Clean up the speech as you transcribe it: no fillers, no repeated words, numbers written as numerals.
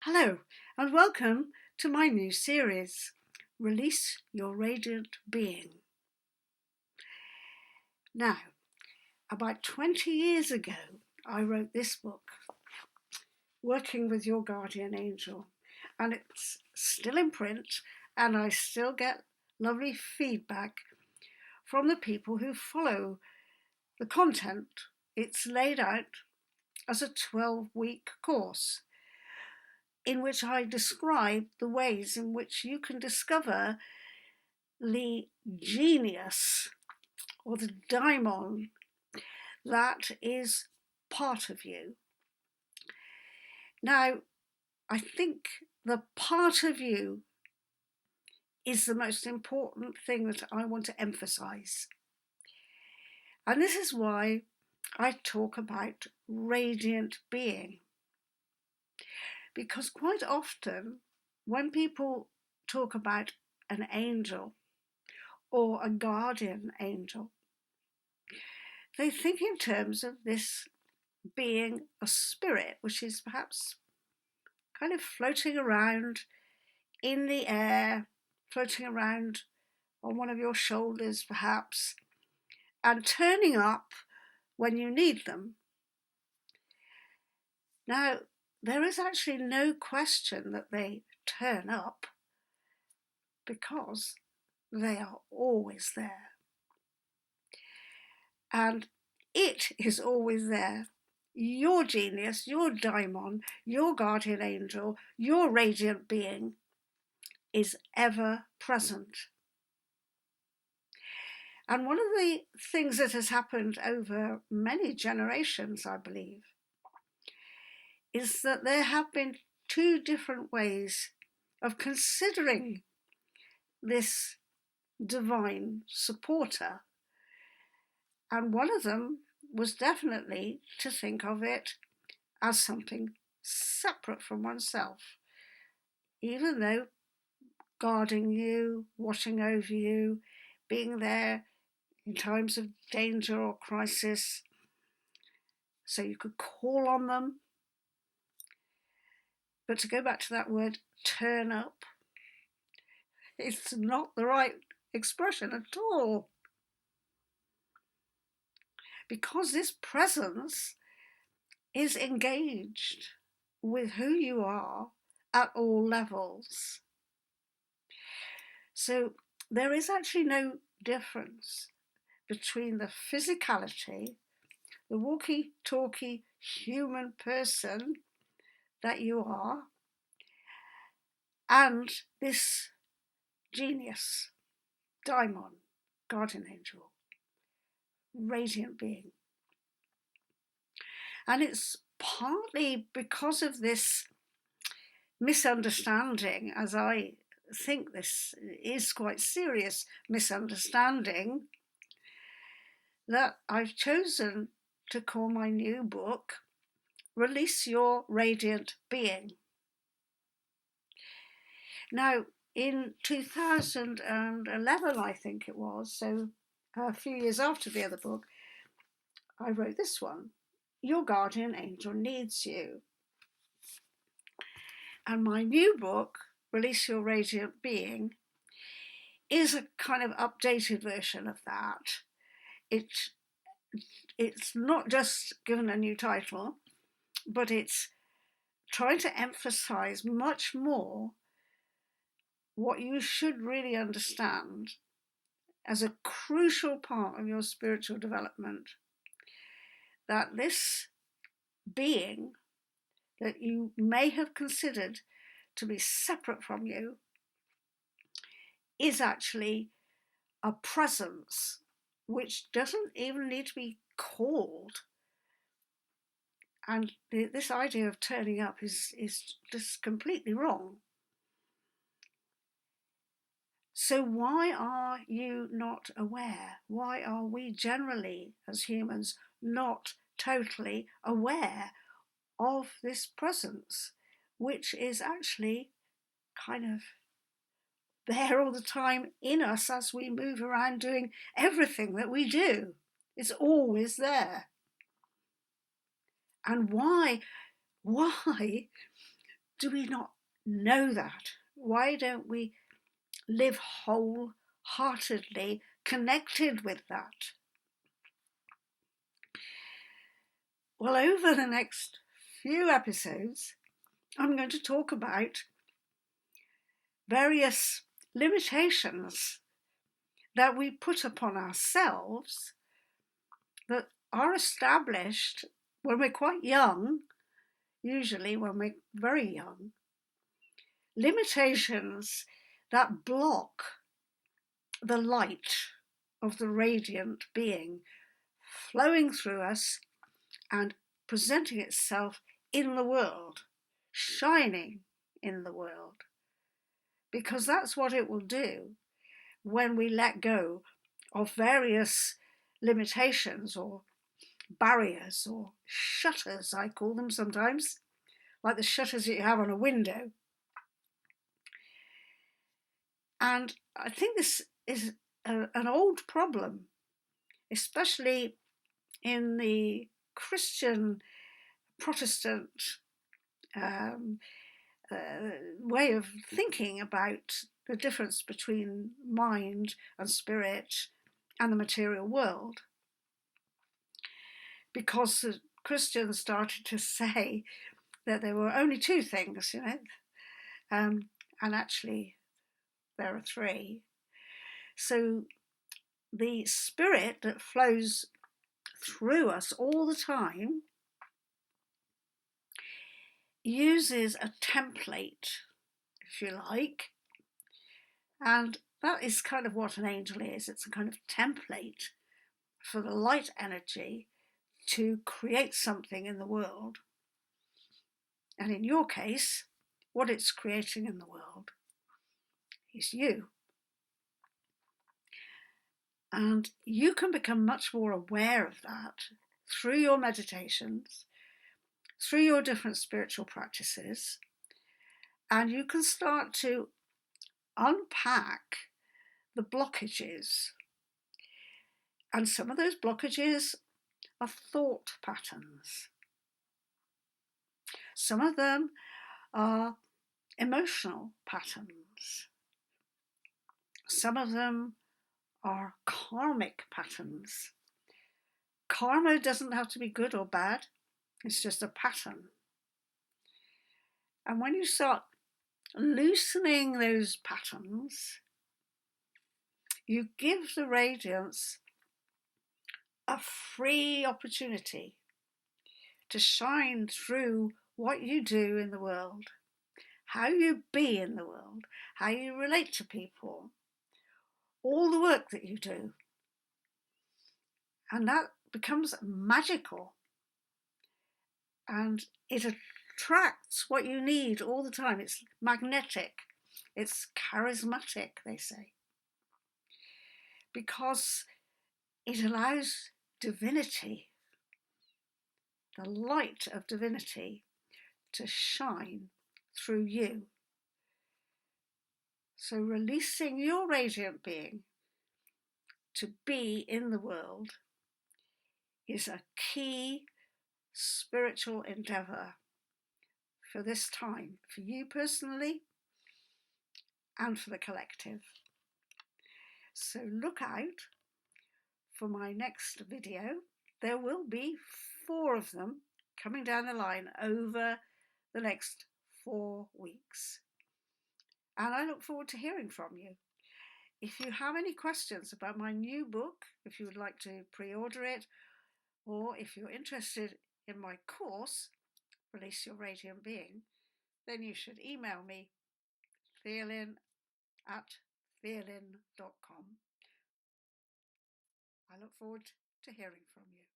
Hello, and welcome to my new series, Release Your Radiant Being. Now, about 20 years ago, I wrote this book, Working with Your Guardian Angel, and it's still in print, and I still get lovely feedback from the people who follow the content. It's laid out as a 12-week course in which I describe the ways in which you can discover the genius or the daimon that is part of you. Now, I think the part of you is the most important thing that I want to emphasize. And this is why I talk about radiant being. Because quite often, when people talk about an angel or a guardian angel, they think in terms of this being a spirit, which is perhaps kind of floating around in the air, floating around on one of your shoulders perhaps, and turning up when you need them. Now, there is actually no question that they turn up because they are always there. And it is always there. Your genius, your daimon, your guardian angel, your radiant being is ever present. And one of the things that has happened over many generations, I believe, is that there have been two different ways of considering this divine supporter. And one of them was definitely to think of it as something separate from oneself, even though guarding you, watching over you, being there in times of danger or crisis, so you could call on them. But to go back to that word, turn up, it's not the right expression at all. Because this presence is engaged with who you are at all levels. So there is actually no difference between the physicality, the walkie-talkie human person that you are, and this genius, daimon, guardian angel, radiant being. And it's partly because of this misunderstanding, as I think this is quite serious misunderstanding, that I've chosen to call my new book Release Your Radiant Being. Now, in 2011, I think it was, so a few years after the other book, I wrote this one, Your Guardian Angel Needs You. And my new book, Release Your Radiant Being, is a kind of updated version of that. It's not just given a new title, but it's trying to emphasize much more what you should really understand as a crucial part of your spiritual development, that this being that you may have considered to be separate from you is actually a presence which doesn't even need to be called. And this idea of turning up is just completely wrong. So why are you not aware? Why are we generally, as humans, not totally aware of this presence, which is actually kind of there all the time in us as we move around doing everything that we do? It's always there. And why do we not know that? Why don't we live wholeheartedly connected with that? Well, over the next few episodes, I'm going to talk about various limitations that we put upon ourselves that are established when we're quite young, usually when we're very young. Limitations that block the light of the radiant being flowing through us and presenting itself in the world, shining in the world. Because that's what it will do when we let go of various limitations or barriers or shutters, I call them sometimes, like the shutters that you have on a window. And I think this is an old problem, especially in the Christian Protestant way of thinking about the difference between mind and spirit and the material world. Because the Christians started to say that there were only two things, and actually there are three. So the spirit that flows through us all the time uses a template, if you like, and that is kind of what an angel is. It's a kind of template for the light energy to create something in the world. And in your case, what it's creating in the world is you. And you can become much more aware of that through your meditations, through your different spiritual practices, and you can start to unpack the blockages. And some of those blockages are thought patterns. Some of them are emotional patterns. Some of them are karmic patterns. Karma doesn't have to be good or bad, it's just a pattern. And when you start loosening those patterns, you give the radiance a free opportunity to shine through what you do in the world, how you be in the world, how you relate to people, all the work that you do. And that becomes magical. And it attracts what you need all the time. It's magnetic. It's charismatic, they say. Because it allows divinity, the light of divinity, to shine through you. So releasing your radiant being to be in the world is a key spiritual endeavour for this time, for you personally and for the collective. So look out for my next video. There will be 4 of them coming down the line over the next 4 weeks. And I look forward to hearing from you. If you have any questions about my new book, if you would like to pre-order it, or if you're interested in my course, Release Your Radiant Being, then you should email me, thealin@thealin.com. I look forward to hearing from you.